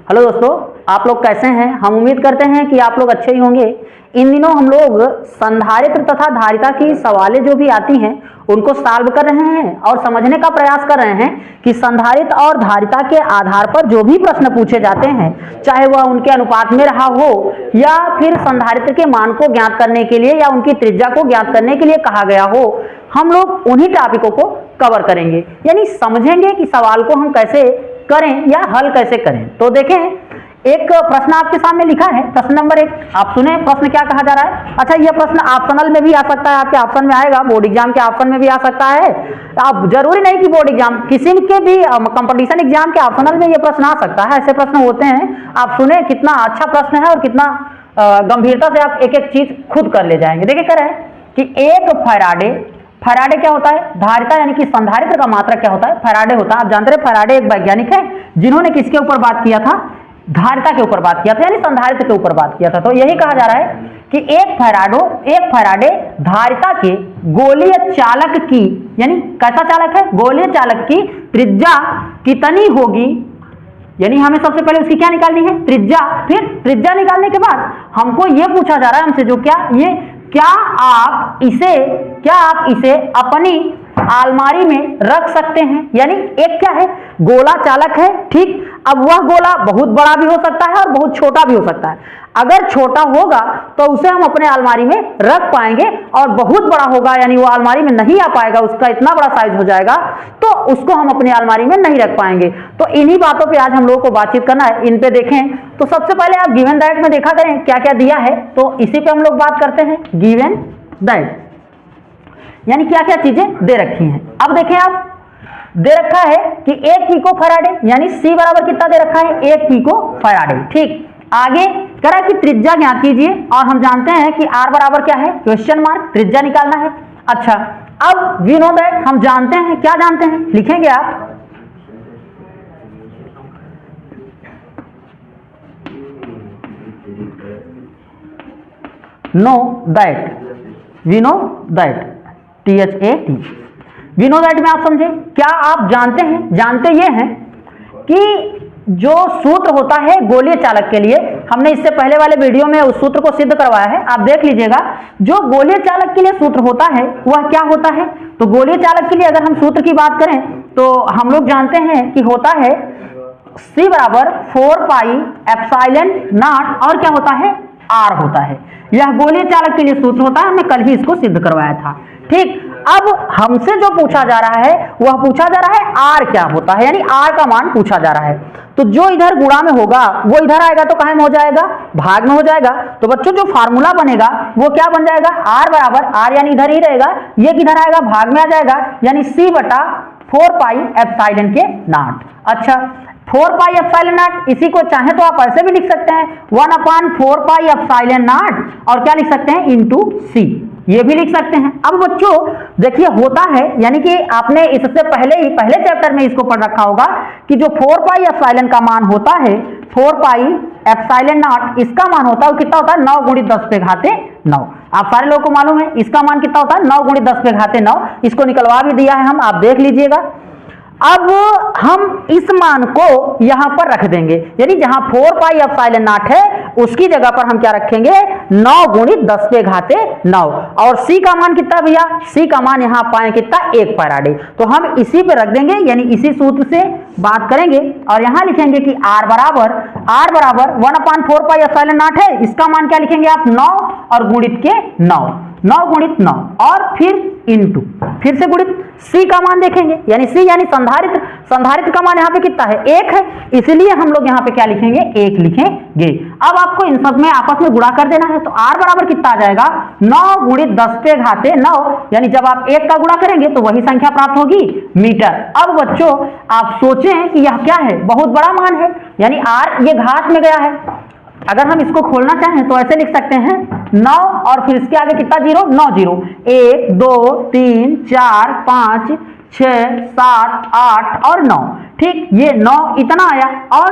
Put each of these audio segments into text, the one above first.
Hello दोस्तों, आप लोग कैसे हैं। हम उम्मीद करते हैं कि आप लोग अच्छे ही होंगे। इन दिनों हम लोग संधारित्र तथा धारिता की सवालें जो भी आती हैं उनको सॉल्व कर रहे हैं और समझने का प्रयास कर रहे हैं कि संधारित्र और धारिता के आधार पर जो भी प्रश्न पूछे जाते हैं, चाहे वह उनके अनुपात में रहा हो या फिर संधारित्र के मान को ज्ञात करने के लिए या उनकी त्रिज्या को ज्ञात करने के लिए कहा गया हो, हम लोग उन्हीं टॉपिकों को कवर करेंगे, यानी समझेंगे कि सवाल को हम कैसे करें या हल कैसे करें। तो देखें, एक प्रश्न आपके सामने लिखा है, प्रश्न नंबर 1। आप सुने प्रश्न क्या कहा जा रहा है। अच्छा, यह प्रश्न ऑप्शनल में भी आ सकता है, आपके ऑप्शन में आएगा, बोर्ड एग्जाम के ऑप्शन में भी आ सकता है। अब जरूरी नहीं कि बोर्ड एग्जाम, किसी के भी कंपटीशन एग्जाम के ऑप्शनल में यह प्रश्न आ सकता है। ऐसे प्रश्न होते हैं। आप सुने, कितना अच्छा प्रश्न है और कितना गंभीरता से आप एक एक चीज खुद कर ले जाएंगे। देखिए कह रहे हैं कि एक फैराडे क्या होता है, धारिता यानी कि संधारित्र का मात्रक क्या होता है, फैराडे होता है। आप जानते हैं फैराडे एक वैज्ञानिक है जिन्होंने किसके ऊपर बात किया था, धारिता के ऊपर बात किया था, यानी संधारित्र के ऊपर बात किया था। तो यही कहा जा रहा है कि एक फैराडे धारिता के गोलीय चालक की, यानी कैसा चालक है, गोलीय चालक की त्रिज्या कितनी होगी, यानी हमें सबसे पहले उसकी क्या निकालनी है, त्रिज्या। फिर त्रिज्या निकालने के बाद हमको यह पूछा जा रहा है हमसे, जो क्या आप इसे अपनी अलमारी में रख सकते हैं। यानी एक क्या है, गोला चालक है, ठीक। अब वह गोला बहुत बड़ा भी हो सकता है और बहुत छोटा भी हो सकता है। अगर छोटा होगा तो उसे हम अपने अलमारी में रख पाएंगे, और बहुत बड़ा होगा यानी वो अलमारी में नहीं आ पाएगा, उसका इतना बड़ा साइज हो जाएगा तो उसको हम अपनी अलमारी में नहीं रख पाएंगे। तो इन्हीं बातों पे आज हम लोगों को बातचीत करना है। इन पे देखें तो सबसे पहले आप गिवन दैट में देखा करें क्या क्या दिया है, तो इसी पे हम लोग बात करते हैं। गिवन दैट यानी क्या क्या चीजें दे रखी हैं। अब देखें, आप दे रखा है कि 1 पिको फैराडे, यानी C बराबर कितना दे रखा है, 1 पिको फैराडे, ठीक। आगे करा कि त्रिज्या ज्ञात कीजिए, और हम जानते हैं कि R बराबर क्या है, क्वेश्चन मार्क, त्रिज्या निकालना है। अच्छा, अब वी नो दैट, हम जानते हैं, क्या जानते हैं, लिखेंगे आप, know that, we know that, THAT, we know that में आप समझे, क्या आप जानते हैं, जानते ये हैं कि जो सूत्र होता है गोलीय चालक के लिए, हमने इससे पहले वाले वीडियो में उस सूत्र को सिद्ध करवाया है, आप देख लीजिएगा। जो गोलीय चालक के लिए सूत्र होता है वह क्या होता है, तो गोलीय चालक के लिए अगर हम सूत्र की बात करें तो हम लोग जानते हैं कि होता है C बराबर 4 पाई एप्सिलॉन नॉट, और क्या होता है, R होता है। यह गोलीय चालक के लिए सूत्र होता है, हमने कल ही इसको सिद्ध करवाया था, ठीक। अब हमसे जो पूछा जा रहा है वह पूछा जा रहा है R क्या होता है, यानी R का मान पूछा जा रहा है। तो जो इधर गुणा में होगा वो इधर आएगा तो कहाँ में हो जाएगा, भाग में हो जाएगा। तो बच्चों जो फार्मूला बनेगा वो क्या बन जाएगा, R बराबर, R यानी इधर ही रहेगा, ये किधर आएगा, भाग में आ जाएगा, यानी C बटा 4 पाई एप्सिलॉन के नॉट। अच्छा, 4 पाई एप्सिलॉन नॉट, इसी को चाहे तो आप ऐसे भी लिख सकते हैं 1/4 पाई एप्सिलॉन नॉट, और क्या लिख सकते हैं, इनटू C, ये भी लिख सकते हैं। अब बच्चों देखिए होता है, यानी कि आपने इससे पहले चैप्टर में इसको पढ़ रखा होगा कि जो 4 पाई एप्सिलॉन का मान होता है, 4 पाई एप्सिलॉन नॉट, इसका मान होता है, वो कितना होता है, 9 गुणित 10 पे घाते 9। आप सारे लोगों को मालूम है इसका मान कितना होता है, 9 गुणित 10 पे घाते 9। इसको निकलवा भी दिया है हम, आप देख लीजिएगा। अब हम इस मान को यहां पर रख देंगे, यानी जहां 4 पाई एप्सिलॉन नॉट है उसकी जगह पर हम क्या रखेंगे, 9 गुणित 10 पे घाते 9। और C का मान कितना भैया, C का मान यहां पाए कितना, 1 फैराडे। तो हम इसी पे रख देंगे, यानी इसी सूत्र से बात करेंगे और यहां लिखेंगे कि R बराबर 1/4 पाई एप्सिलॉन नॉट है, इसका मान क्या लिखेंगे आप, 9 और गुणित के 9 गुणित 9, और फिर इनटू, फिर से गुणित C का मान देखेंगे, यानी C यानी संधारित्र का मान यहाँ पे कितना है, 1 है, इसलिए हम लोग यहाँ पे क्या लिखेंगे, 1 लिखेंगे। अब आपको इन सब में आपस में गुणा कर देना है, तो R बराबर कितना आ जाएगा, 9 गुणित 10 पे घाते 9, यानी जब आप 1 का गुणा करेंगे तो वही संख्या प्राप्त होगी, मीटर। अब बच्चों आप सोचें कि यह क्या है, बहुत बड़ा मान है, यानी R ये घात में गया है। अगर हम इसको खोलना चाहें तो ऐसे लिख सकते हैं 9 और फिर इसके आगे कितना जीरो, 9 जीरो, 1 2 3 4 5 6 7 8 और 9, ठीक। ये 9 इतना आया। और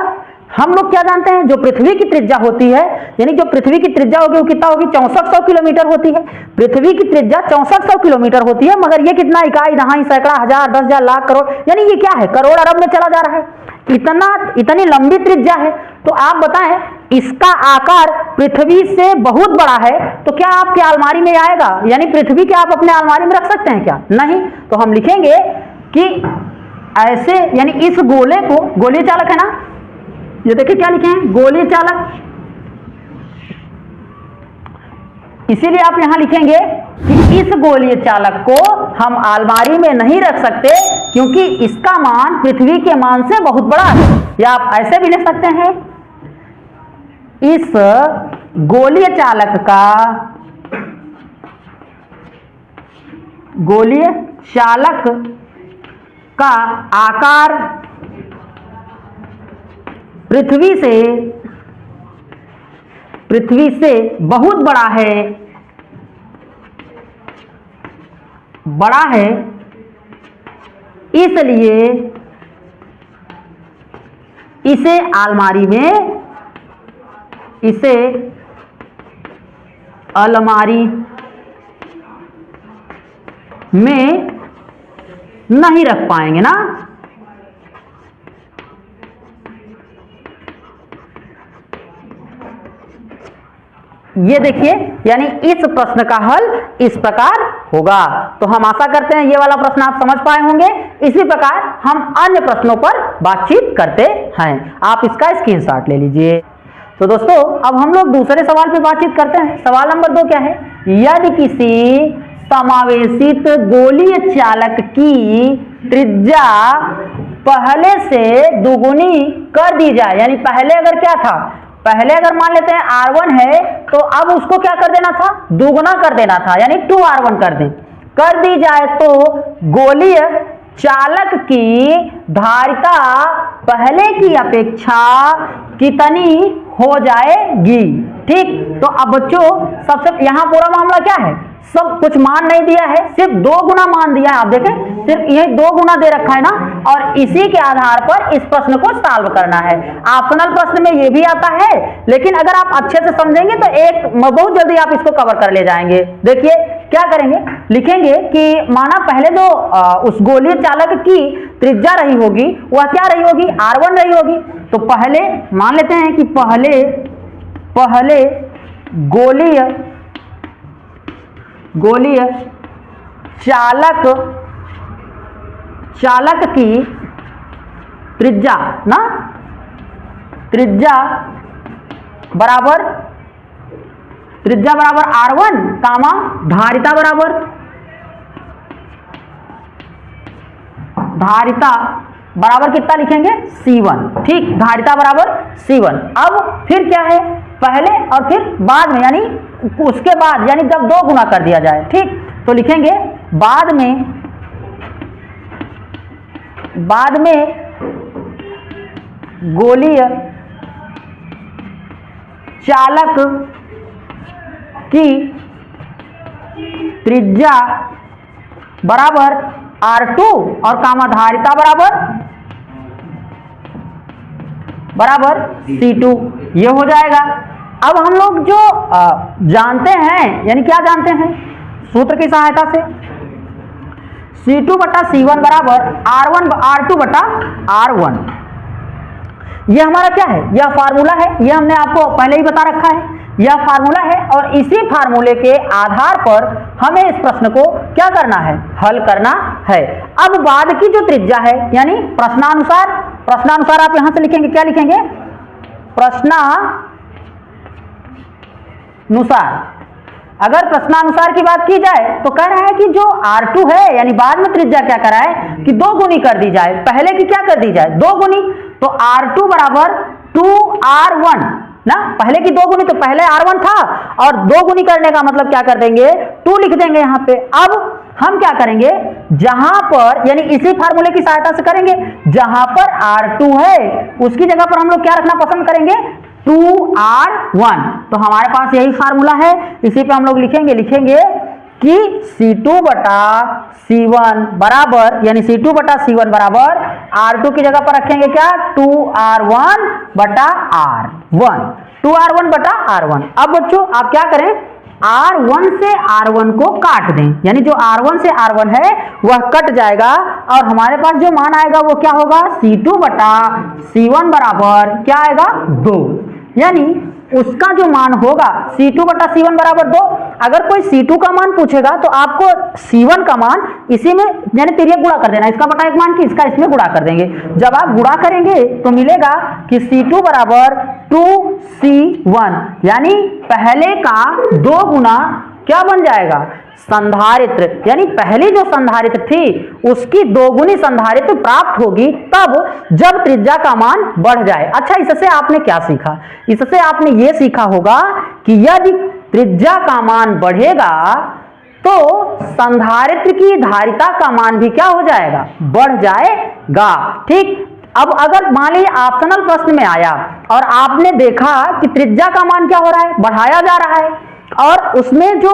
हम लोग क्या जानते हैं, जो पृथ्वी की त्रिज्या होती है, यानी जो पृथ्वी की त्रिज्या होगी वो कितना होगी, 6400 किलोमीटर होती है। पृथ्वी की त्रिज्या 6400 किलोमीटर होती है, मगर ये कितना, इकाई, दहाई, सैकड़ा, हजार, 10,000, लाख, करोड़, यानी ये क्या है, करोड़ अरब में चला जा रहा है। इतनी लंबी त्रिज्या है। तो आप बताएं इसका आकार पृथ्वी से बहुत बड़ा है तो क्या आपके अलमारी में आएगा, यानी पृथ्वी क्या आप अपने अलमारी में रख सकते हैं क्या? नहीं। तो हम लिखेंगे कि ऐसे, यानी इस गोले को, गोलीय चालक है ना, ये देखिए क्या लिखे हैं, गोलीय चालक। इसीलिए आप यहां लिखेंगे कि इस गोलीय चालक को हम अलमारी में नहीं रख सकते क्योंकि इसका मान पृथ्वी के मान से बहुत बड़ा है। या आप ऐसे भी लिख सकते हैं, इस गोलीय चालक का, गोलीय चालक का आकार पृथ्वी से बहुत बड़ा है, इसलिए इसे अलमारी में नहीं रख पाएंगे ना। ये देखिए, यानी इस प्रश्न का हल इस प्रकार होगा। तो हम आशा करते हैं ये वाला प्रश्न आप समझ पाए होंगे। इसी प्रकार हम अन्य प्रश्नों पर बातचीत करते हैं। आप इसका स्क्रीनशॉट ले लीजिए। तो दोस्तों अब हम लोग दूसरे सवाल पे बातचीत करते हैं। सवाल नंबर 2 क्या है? यदि किसी समावेशित गोलीय चालक की त्रिज्या पहले से दुगुनी कर दी जाए, यानी पहले अगर क्या था, पहले अगर मान लेते हैं R1 है तो अब उसको क्या कर देना था, दुगुना कर देना था, यानी 2R1 कर दी जाए तो गोलीय चालक की धारिता पहले की अपेक्षा कितनी हो जाएगी? ठीक, तो अब बच्चों सबसे यहां पूरा मामला क्या है, सब कुछ मान नहीं दिया है, सिर्फ 2 गुना मान दिया है। आप देखें सिर्फ यही 2 गुना दे रखा है ना, और इसी के आधार पर इस प्रश्न को सॉल्व करना है। ऑप्शनल प्रश्न में ये भी आता है, लेकिन अगर आप अच्छे से समझेंगे तो एक बहुत जल्दी आप इसको कवर कर ले जाएंगे। देखिए क्या करेंगे, लिखेंगे कि माना पहले जो उस गोलीय चालक की त्रिज्या रही होगी वह क्या रही होगी, R1 रही होगी। तो पहले मान लेते हैं कि पहले गोलीय चालक की त्रिज्या ना, त्रिज्या बराबर R1 कामा धारिता बराबर कितना लिखेंगे, C1। ठीक, धारिता बराबर C1। अब फिर क्या है, पहले और फिर बाद में, यानी उसके बाद, यानी जब 2 गुना कर दिया जाए। ठीक, तो लिखेंगे बाद में गोलीय चालक की त्रिज्या बराबर R2 और कामा धारिता बराबर C2, ये हो जाएगा। अब हम लोग जो जानते हैं, यानी क्या जानते हैं, सूत्र की सहायता से C2 बटा C1 बराबर R2 बटा R1। यह हमारा क्या है, यह फार्मूला है, यह हमने आपको पहले ही बता रखा है, यह फार्मूला है। और इसी फार्मूले के आधार पर हमें इस प्रश्न को क्या करना है, हल करना है। अब बाद की जो त्रिज्या है, यानी प्रश्नानुसार आप यहां से लिखेंगे, क्या लिखेंगे, प्रश्नानुसार। अगर प्रश्नानुसार की बात की जाए तो कह रहा है कि जो R2 है, यानी बाद में त्रिज्या क्या कर रहा है कि 2 गुनी कर दी जाए, पहले की क्या कर दी जाए, 2 गुनी। तो R2 बराबर 2R1 ना, पहले की 2 गुनी, तो पहले R1 था और 2 गुनी करने का मतलब क्या कर देंगे, 2 लिख देंगे यहाँ पे। अब हम क्या करेंगे, जहां पर, यानी इसी फार्मूले की सहायता से करेंगे, जहां पर R2 है उसकी जगह पर हम लोग क्या रखना पसंद करेंगे, 2R1। तो हमारे पास यही फार्मूला है, इसी पे हम लोग लिखेंगे कि C2 बटा C1 बराबर, यानी C2 बटा C1 बराबर R2 की जगह पर रखेंगे क्या, 2R1 बटा R1, 2R1 बटा R1। अब बच्चों आप क्या करें, R1 से R1 को काट दें, यानी जो R1 से R1 है वह कट जाएगा और हमारे पास जो मान आएगा वो क्या होगा, C2 बटा C1 बराबर क्या आएगा 2, यानी उसका जो मान होगा C2 बटा C1 बराबर 2। अगर कोई C2 का मान पूछेगा तो आपको C1 का मान इसी में यानी तिर्यक गुणा कर देना, इसका बटा एक मान की इसका इसमें गुणा कर देंगे। जब आप गुणा करेंगे तो मिलेगा कि C2 बराबर 2C1, यानी पहले का 2 गुना क्या बन जाएगा, संधारित्र, यानी पहली जो संधारित्र थी उसकी 2 गुनी संधारित्र प्राप्त होगी तब जब त्रिज्या का मान बढ़ जाए। अच्छा, इससे आपने क्या सीखा, इससे आपने ये सीखा होगा कि यदि त्रिज्या का मान बढ़ेगा तो संधारित्र की धारिता का मान भी क्या हो जाएगा, बढ़ जाएगा। ठीक, अब अगर मान लीजिए ऑप्शनल प्रश्न में आया और आपने देखा कि त्रिज्या का मान क्या हो रहा है, बढ़ाया जा रहा है और उसमें जो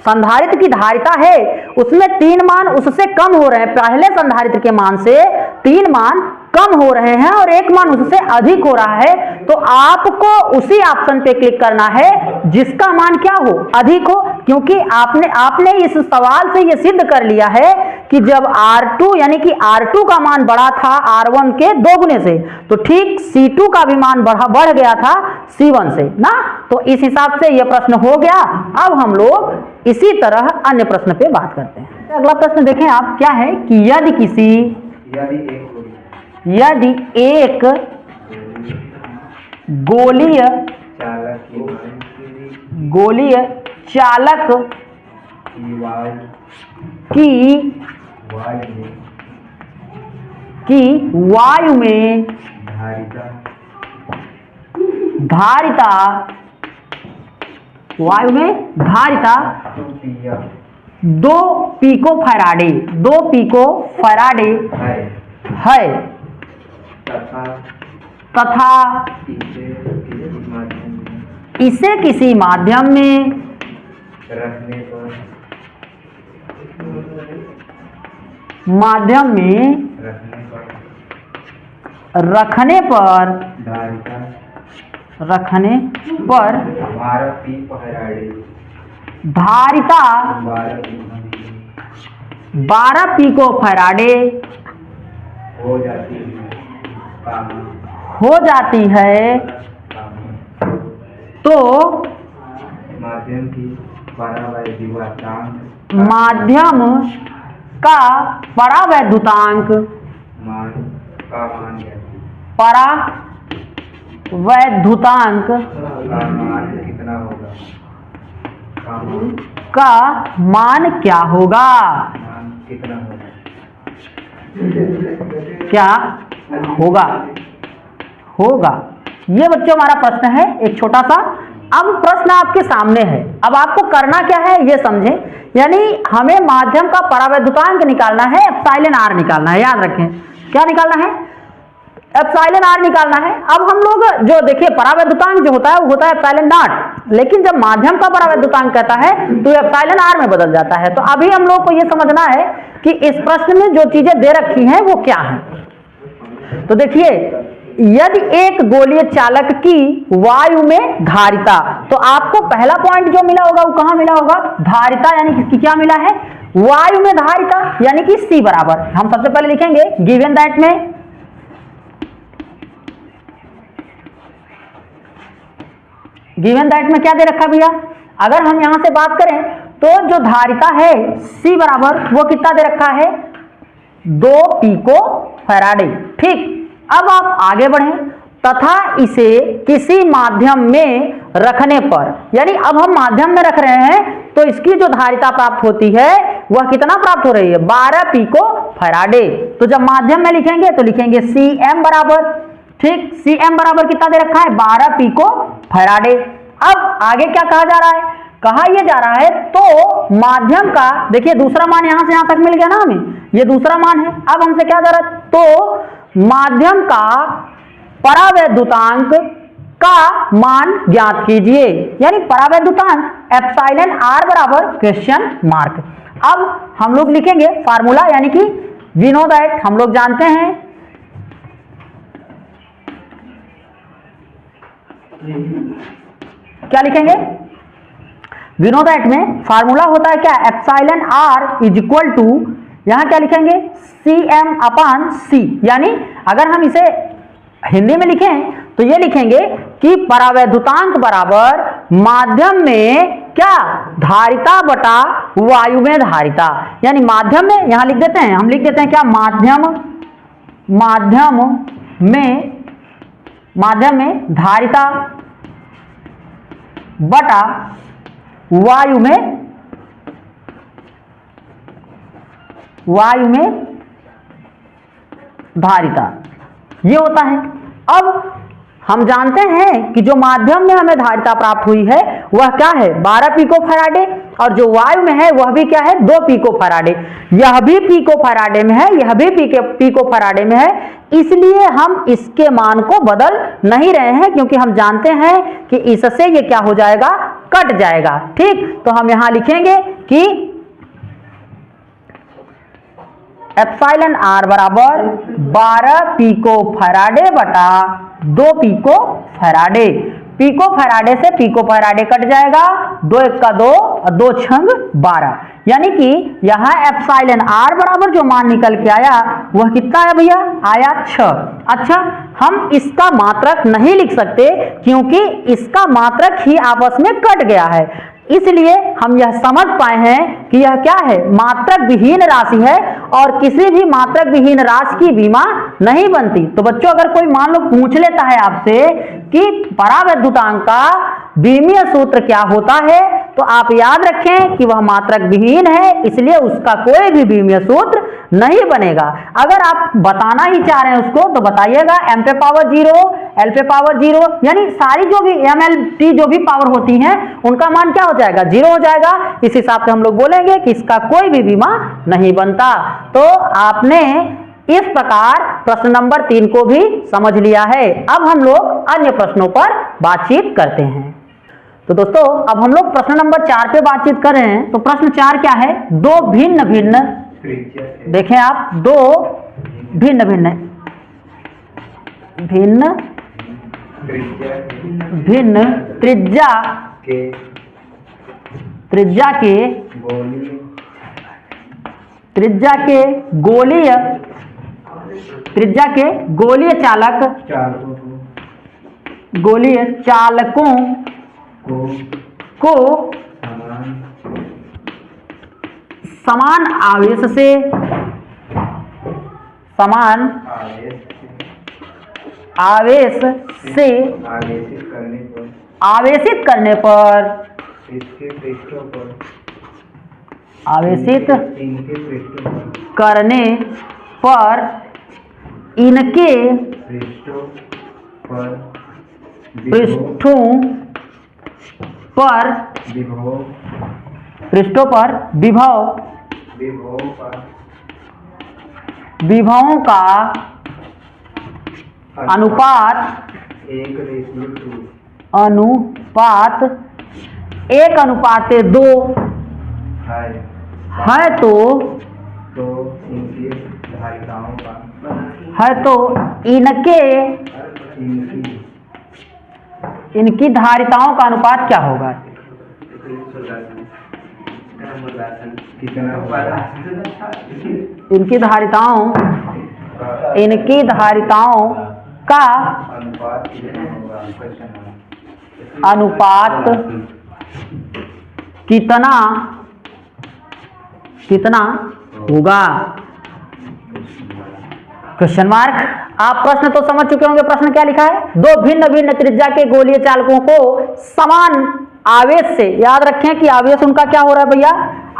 संधारित्र की धारिता है उसमें 3 मान उससे कम हो रहे हैं, पहले संधारित्र के मान से 3 मान कम हो रहे हैं और 1 मान उससे अधिक हो रहा है, तो आपको उसी ऑप्शन पे क्लिक करना है जिसका मान क्या हो, अधिक हो, क्योंकि आपने इस सवाल से यह सिद्ध कर लिया है कि जब R2 यानी कि R2 का मान बढ़ा था R1 के 2 गुने से, तो ठीक C2 का भी मान बढ़ गया था C1 से ना। तो इस हिसाब से यह प्रश्न हो गया। अब हम लोग इसी तरह अन्य प्रश्न पे बात करते हैं। अगला प्रश्न देखें आप, क्या है कि यदि एक गोलीय चालक की वायु में धारिता 2 पिको फैराडे है तथा इसे किसी माध्यम में रखने पर 12 पिको फैराडे हो जाती है तो माध्यम का परावैद्युतांक का मान क्या होगा, होगा। ये बच्चों हमारा प्रश्न है, एक छोटा सा। अब प्रश्न आपके सामने है, अब आपको करना क्या है ये समझें, यानी हमें माध्यम का परावैद्युतांक निकालना है, एप्सिलॉन आर निकालना है। याद रखें क्या निकालना है, एप्सिलॉन आर निकालना है। अब हम लोग जो देखिए परावैद्युतांक जो होता है वो होता है एप्सिलॉन नॉट, लेकिन जब माध्यम का परावैद्युतांक कहता है तो एप्सिलॉन आर में बदल जाता है। तो अभी हम लोग को ये समझना है कि इस प्रश्न में जो चीजें दे रखी हैं वो क्या है। तो देखिए, यदि एक गोलीय चालक की वायु में धारिता, तो आपको पहला पॉइंट जो मिला होगा वो कहां मिला होगा, धारिता, यानी कि क्या मिला है, वायु में धारिता, यानी कि C बराबर, हम सबसे पहले लिखेंगे गिवन दैट में क्या दे रखा भैया, अगर हम यहां से बात करें तो जो धारिता है C बराबर वो कितना दे रखा है, 2 पिको फैराडे। ठीक, अब आप आगे बढ़ें, तथा इसे किसी माध्यम में रखने पर, यानी अब हम माध्यम में रख रहे हैं तो इसकी जो धारिता प्राप्त होती है वह कितना प्राप्त हो रही है, 12 पिको फैराडे। तो जब माध्यम में लिखेंगे तो लिखेंगे Cm बराबर, ठीक, Cm बराबर कितना दे रखा है, 12 पिको फैराडे। अब आगे क्या कहा जा रहा है, कहा यह जा रहा है तो माध्यम का, देखिए दूसरा मान यहां से यहां तक मिल गया ना हमें, ये दूसरा मान है। अब हमसे क्या जा रहा है, तो माध्यम का परावैद्युतांक का मान ज्ञात कीजिए, यानी परावैद्युतांक एप्सिलॉन आर बराबर क्वेश्चन मार्क। अब हम लोग लिखेंगे फार्मूला, यानी कि वी नो दैट, हम लोग जानते हैं क्या लिखेंगे, वी नो दैट में फार्मूला होता है क्या, epsilon R is equal to, यहां क्या लिखेंगे, cm अपान c, यानी अगर हम इसे हिंदी में लिखें तो ये लिखेंगे कि परावैद्युतांक बराबर माध्यम में क्या, धारिता बटा वायु में धारिता, यानी माध्यम में यहां लिख देते हैं, हम लिख देते हैं क्या, माध्यम में धारिता बटा वायु में धारिता, ये होता है। अब हम जानते हैं कि जो माध्यम में हमें धारिता प्राप्त हुई है वह क्या है, 12 पिको फैराडे, और जो वायु में है वह भी क्या है, 2 पिको फैराडे, यह भी पिको फैराडे में है, यह भी पिको फैराडे में है, इसलिए हम इसके मान को बदल नहीं रहे हैं, क्योंकि हम जानते हैं कि इससे ये क्या हो जाएगा, कट जाएगा। ठीक, तो हम यहां लिखेंगे कि एप्सिलॉन आर बराबर 12 पिको फैराडे बटा 2 पिको फैराडे, पिको फैराडे से पिको फैराडे कट जाएगा, 2 1 का 2 और 2 छंग 12, यानी कि यहां एप्सिलॉन आर बराबर जो मान निकल के आया वह कितना आया भैया, आया 6। अच्छा, हम इसका मात्रक नहीं लिख सकते क्योंकि इसका मात्रक ही आपस में कट गया है, इसलिए हम यह समझ पाए हैं कि यह क्या है, मात्रक विहीन राशि है और किसी भी मात्रक विहीन राशि की बीमा नहीं बनती। तो बच्चों, अगर कोई मान लो पूछ लेता है आपसे कि परावैद्युतांक का बीमीय सूत्र क्या होता है, तो आप याद रखें कि वह मात्रक विहीन है, इसलिए उसका कोई भी बीमीय सूत्र नहीं बनेगा। अगर आप बताना ही चाह रहे हैं उसको तो बताइएगा m पे पावर 0, l पे पावर 0, यानी सारी जो भी ml t जो भी पावर होती हैं उनका मान क्या हो जाएगा, 0 हो जाएगा। इस हिसाब से हम लोग बोलेंगे कि इसका कोई भी बीमा नहीं बनता। तो आपने इस प्रकार प्रश्न नंबर 3 को भी समझ लिया है। अब हम लोग अन्य प्रश्नों पर बातचीत करते हैं। तो दोस्तों, अब हम लोग प्रश्न नंबर 4 पे बातचीत कर रहे हैं। तो प्रश्न 4 क्या है, 2 भिन्न भिन्न, देखें आप, 2 भिन्न भिन्न त्रिज्या के गोलीय चालकों को समान आवेश से आवेशित करने पर इनके पृष्ठों पर विभवों का अनुपात 1:2 है, तो इनकी धारिताओं का अनुपात क्या होगा, इनकी धारिताओं का अनुपात कितना होगा, क्वेश्चन मार्क। आप प्रश्न तो समझ चुके होंगे, प्रश्न क्या लिखा है, 2 भिन्न भिन्न त्रिज्या के गोलीय चालकों को समान आवेश से, याद रखें कि आवेश उनका क्या हो रहा है भैया,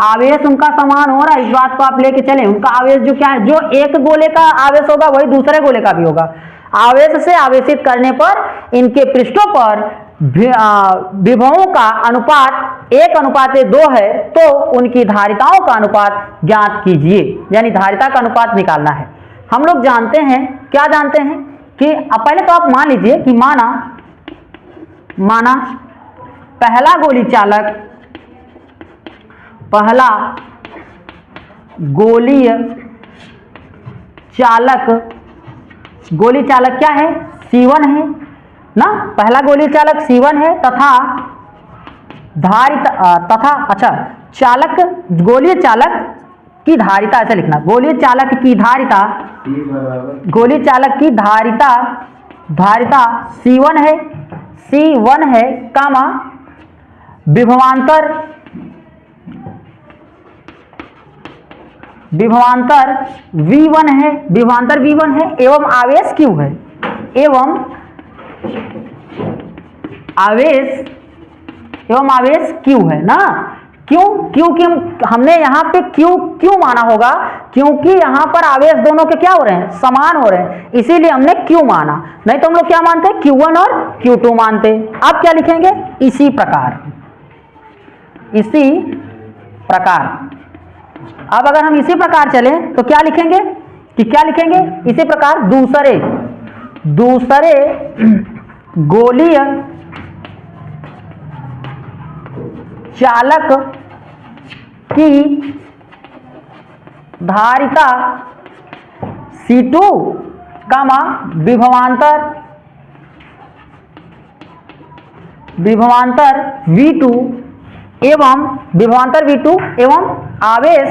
आवेश उनका समान हो रहा है, इस बात को आप लेके चलें। उनका आवेश जो क्या है, जो एक गोले का आवेश होगा वही दूसरे गोले का भी होगा। आवेश से आवेशित करने पर इनके पृष्ठों पर विभवों का अनुपात 1:2 है, तो उनकी धारिताओं का अनुपात ज्ञात कीजिए, यानी धारिता का अनुपात निकालना है। हम लोग जानते हैं, क्या जानते हैं कि अब पहले तो आप मान लीजिए कि माना पहला गोली चालक क्या है, C1 है ना, पहला गोली चालक C1 है तथा धारिता तथा, अच्छा, चालक, गोलीय चालक की धारिता, ऐसे लिखना, गोलीय चालक की धारिता, गोलीय चालक की धारिता C1 है, कामा, विभवांतर V1 है, एवं आवेश Q है, आवेश Q है ना। क्योंकि हमने यहाँ पे क्यों माना होगा, क्योंकि यहाँ पर आवेश दोनों के क्या हो रहे हैं, समान हो रहे हैं, इसीलिए हमने Q माना, नहीं तो हम लोग क्या मानते हैं, Q1 और Q2 मानते। अब क्या लिखेंगे, इसी प्रकार। अब अगर हम इसी प्रकार चलें तो क्या लिखेंगे इसी प्रकार, दूसरे गोलीय चालक की धारिता C2, विभवांतर V2 एवं आवेश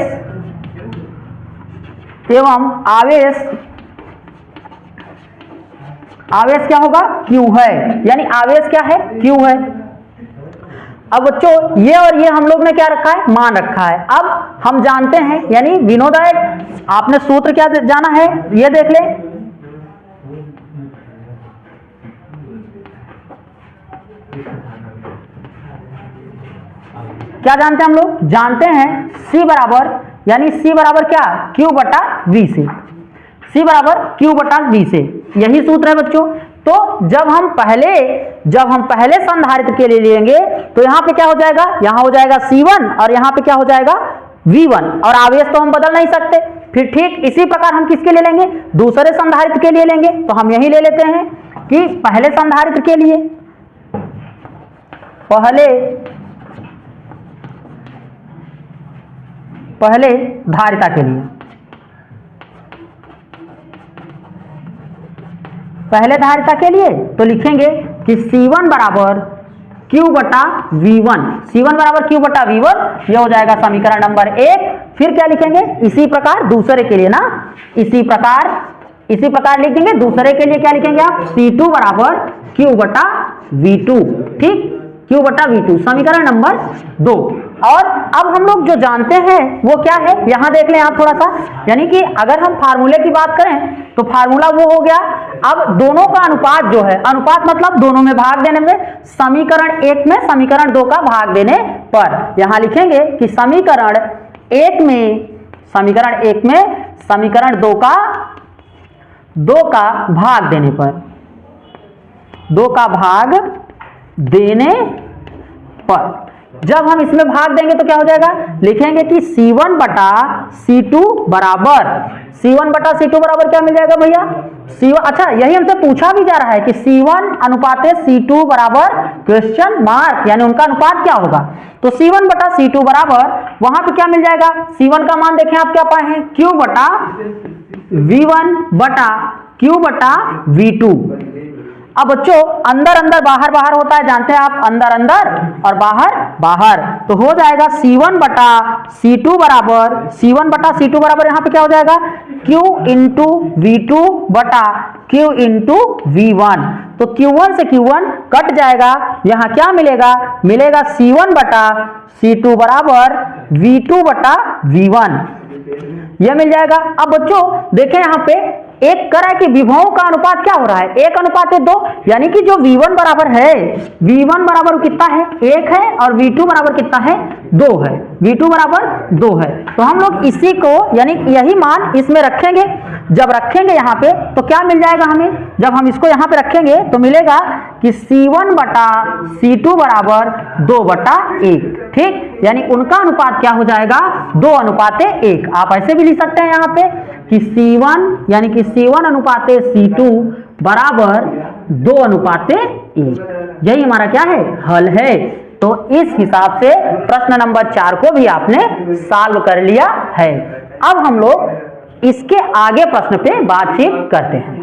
क्या होगा, Q है, यानी आवेश क्या है, Q है। अब बच्चों ये और ये हम लोग ने क्या रखा है, मान रखा है। अब हम जानते हैं, यानी विनोदाय आपने सूत्र क्या जाना है, ये देख ले, क्या जानते हैं हम लोग, जानते हैं C बराबर, यानी C बराबर क्या, Q बटा V से, C बराबर Q बटा V से, यही सूत्र है बच्चों। तो जब हम पहले संधारित्र के लिए लेंगे तो यहाँ पे क्या हो जाएगा, यहाँ हो जाएगा C1 और यहाँ पे क्या हो जाएगा V1, और आवेश तो हम बदल नहीं सकते। फिर ठीक इसी प्रकार हम किसके लिए लेंगे, दूसरे संधारित्र के लिए लेंगे, तो हम यही ले लेते हैं कि पहले संधारित्र के लिए, पहले धारिता के लिए, पहले धारिता के लिए तो लिखेंगे कि C1 बराबर Q बटा V1, C1 बराबर Q बटा V1, यह हो जाएगा समीकरण नंबर 1। फिर क्या लिखेंगे, इसी प्रकार दूसरे के लिए ना, इसी प्रकार लिखेंगे दूसरे के लिए, क्या लिखेंगे आप, C2 बराबर Q बटा V2, ठीक, Q बटा V2, समीकरण नंबर 2। और अब हम लोग जो जानते हैं वो क्या है, यहां देख लें आप थोड़ा सा, यानी कि अगर हम फार्मूले की बात करें तो फार्मूला वो हो गया। अब दोनों का अनुपात जो है, अनुपात मतलब दोनों में भाग देने में, समीकरण 1 में समीकरण 2 का भाग देने पर, यहां लिखेंगे कि समीकरण 1 में समीकरण 2 का भाग देने पर, 2 का भाग देने पर, जब हम इसमें भाग देंगे तो क्या हो जाएगा, लिखेंगे कि C1 बटा C2 बराबर क्या मिल जाएगा भैया, C1, अच्छा यही हमसे पूछा भी जा रहा है कि C1 अनुपाते C2 बराबर क्वेश्चन मार्क, यानी उनका अनुपात क्या होगा, तो C1 बटा C2 बराबर, वहां पे क्या मिल जाएगा, C1 का मान देखें आप क्या पाए हैं, Q बटा V1 बटा Q बटा V2। अब बच्चों अंदर अंदर बाहर बाहर होता है, जानते हैं आप, अंदर अंदर और बाहर बाहर, तो हो जाएगा C1 बटा C2 बराबर यहाँ पे क्या हो जाएगा, Q इंटू V2 बटा Q इंटू V1, तो Q1 से Q1 कट जाएगा, यहाँ क्या मिलेगा C1 बटा C2 बराबर V2 बटा V1, यह मिल जाएगा। अब बच्चों देखें यहाँ पे एक करा है कि विभवों का अनुपात क्या हो रहा है, 1 अनुपात 2, यानी कि जो V1 बराबर है, V1 बराबर कितना है, 1 है, और V2 बराबर कितना है, 2 है, V2 बराबर 2 है। तो हम लोग इसी को, यानी यही मान इसमें रखेंगे, जब रखेंगे यहाँ पे तो क्या मिल जाएगा हमें, जब हम इसको यहाँ पे रखेंगे तो मिलेगा कि C1 बटा C2 बराबर 2 बटा 1, ठीक, यानी उनका अनुपात क्या हो जाएगा, 2 अनुपाते 1। आप ऐसे भी लिख सकते हैं यहाँ पे कि C1 यानी कि C1 अनुपाते C2 बराबर 2 अनुपाते 1, यही हमारा क्या है, हल है। तो इस हिसाब से प्रश्न नंबर 4 को भी आपने सॉल्व कर लिया है। अब हम लोग इसके आगे प्रश्न पे बातचीत करते हैं।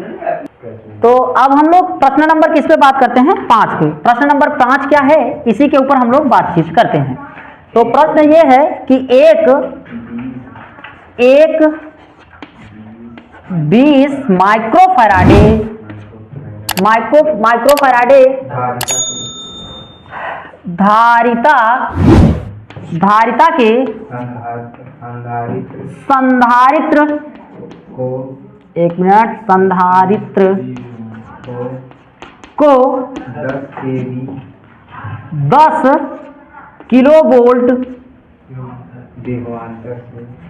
तो अब हम लोग प्रश्न नंबर किस पे बात करते हैं? 5 पे। प्रश्न नंबर 5 क्या है, इसी के ऊपर हम लोग बातचीत करते हैं। तो प्रश्न ये है कि एक 20 माइक्रोफैराडे धारिता के संधारित्र को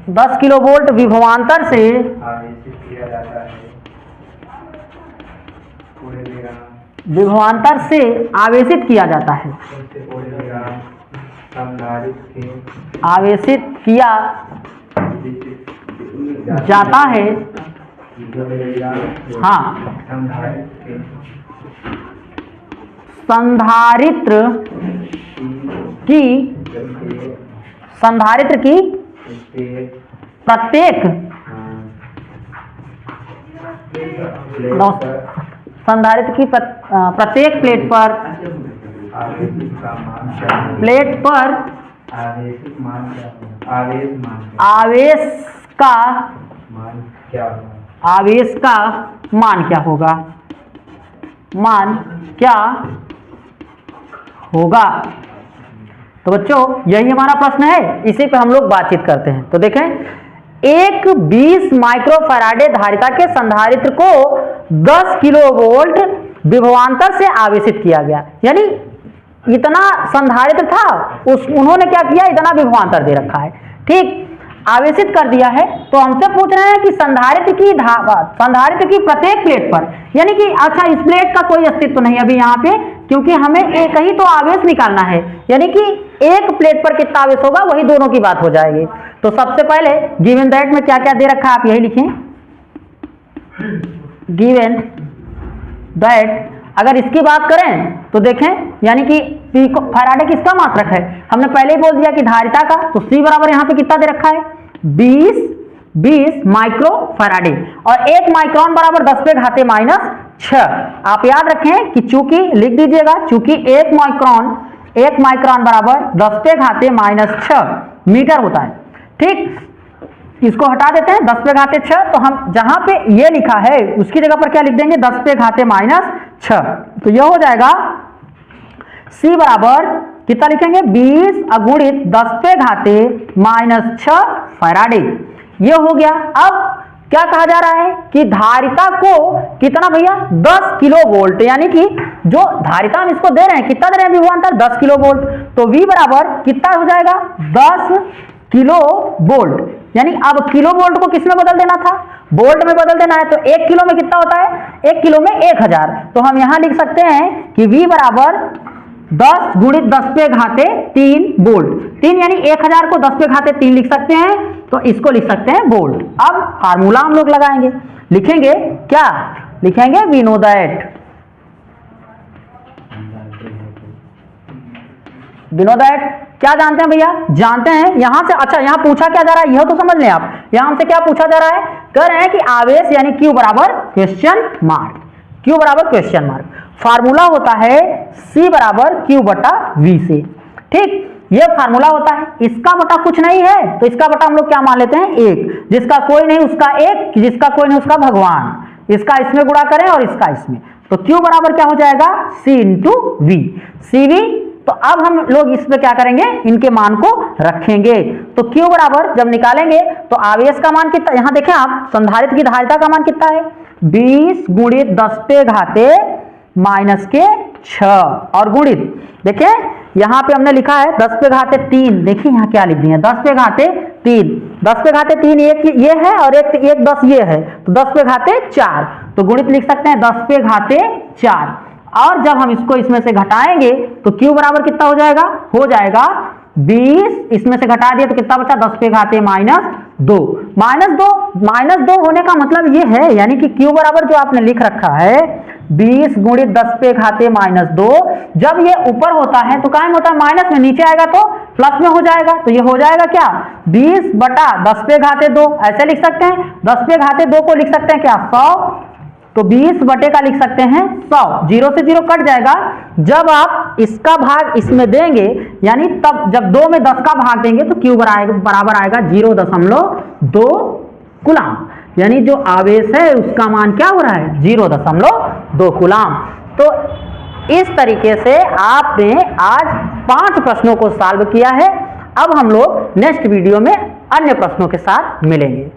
10 किलोवोल्ट विभवांतर से आवेशित किया जाता है। आवेशित किया जाता है। हाँ, संधारित्र की प्रत्येक प्लेट पर आवेश का मान क्या होगा? तो बच्चों यही हमारा प्रश्न है, इसी पे हम लोग बातचीत करते हैं। तो देखें, एक 20 माइक्रोफैराडे धारिता के संधारित्र को 10 किलोवोल्ट विभवांतर से आवेशित किया गया, यानी इतना संधारित्र था, उन्होंने क्या किया, इतना विभवांतर दे रखा है, ठीक, आवेशित कर दिया है। तो हमसे पूछ रहे हैं कि संधारित्र की प्रत्येक प्लेट पर, यानी कि अच्छा इस प्लेट का कोई अस्तित्व नहीं अभी यहाँ पे, क्योंकि हमें एक ही तो आवेश निकालना है, यानी कि एक प्लेट पर कितना आवेश होगा वही दोनों की बात हो जाएगी। तो सबसे पहले गिवन दैट में क्या क्या दे रखा है आप यही लिखें। गिवन दैट अगर इसकी बात करें तो देखें, यानी कि फैराडे किसका मात्रक है, हमने पहले ही बोल दिया कि धारिता का, तो C बराबर यहाँ पे कितना दे रखा है 20 माइक्रोफैराडे, और 1 माइक्रोन बराबर 10 पे घाते -6। आप याद रखें कि चूंकि लिख दीजिएगा, चूंकि 1 माइक्रोन बराबर 10 पे घाते -6 मीटर होता है, ठीक, इसको हटा देते हैं 10 पे घाते 6, तो हम जहां पे ये लिखा है उसकी जगह पर क्या लिख देंगे 10 पे घाते -6, तो यह हो जाएगा C बराबर कितना लिखेंगे 20 गुणित 10 पे घाते -6 फैराडे, ये हो गया। अब क्या कहा जा रहा है कि धारिता को कितना भैया 10 किलो वोल्ट, यानी कि जो धारिता हम इसको दे रहे हैं कितना दे रहे हैं विभवांतर 10 किलो वोल्ट, तो V बराबर कितना हो जाएगा 10 किलो वोल्ट, यानी अब किलो वोल्ट को किस में बदल देना था, वोल्ट में बदल देना है, तो 1 किलो में कितना होता है 1 किलो में 1000, तो हम यहां लिख सकते हैं कि V बराबर 10 गुणित 10 पे घाते 3 वोल्ट, 3 यानी 1000 को 10 पे घाते 3 लिख सकते हैं, तो इसको लिख सकते हैं वोल्ट। अब फार्मूला हम लोग लगाएंगे, लिखेंगे क्या, लिखेंगे वी नो दैट क्या जानते हैं भैया, जानते हैं यहां से, अच्छा यहां पूछा क्या जा रहा है यह तो समझ लें आप, यहां हमसे क्या पूछा जा रहा है, कह रहे हैं कि आवेश यानी Q बराबर क्वेश्चन मार्क, फार्मूला होता है C बराबर Q बटा V से, ठीक, ये फार्मूला होता है, इसका बटा कुछ नहीं है तो इसका बटा हम लोग क्या मान लेते हैं 1, जिसका कोई नहीं उसका 1, जिसका कोई नहीं उसका भगवान, इसका इसमें गुणा करें और इसका इसमें, तो Q बराबर क्या हो जाएगा C इंटू V, CV। तो अब हम लोग इस पे क्या करेंगे, इनके मान को रखेंगे, तो Q बराबर जब निकालेंगे तो आवेश का मान कितना, यहां देखें आप संधारित्र की धारिता का मान कितना है 20 गुणित 10 पे घाते -6 और गुणित, देखिए यहां पे हमने लिखा है 10 पे घाते 3, देखिए यहां क्या लिख दिए 10 पे घाते 3, 10 पे घाते 3 एक ये है और एक 10 ये है, तो 10 पे घाते 4, तो गुणित लिख सकते हैं 10 पे घाते 4, और जब हम इसको इसमें से घटाएंगे तो Q बराबर कितना हो जाएगा 20, इसमें से घटा दिए तो कितना बचा 10 पे घाते -2 होने का मतलब ये है, यानी कि Q बराबर जो आपने लिख रखा है 20 गुणित 10 पे घाते -2, जब ये ऊपर होता है तो कायम होता है माइनस में, नीचे आएगा तो प्लस में हो जाएगा, तो ये हो जाएगा क्या 20 बटा 10 पे घाते 2, ऐसे लिख सकते हैं, 10 पे घाते 2 को लिख सकते हैं क्या 100, तो 20 बटे का लिख सकते हैं 100, 0 से 0 कट जाएगा। जब आप इसका भाग इसमें देंगे यानी तब जब 2 में 10 का भाग देंगे तो Q बराबर आएगा 0.2 कूलाम, यानी जो आवेश है उसका मान क्या हो रहा है 0.2 कूलाम। तो इस तरीके से आपने आज 5 प्रश्नों को सॉल्व किया है। अब हम लोग नेक्स्ट वीडियो में अन्य प्रश्नों के साथ मिलेंगे।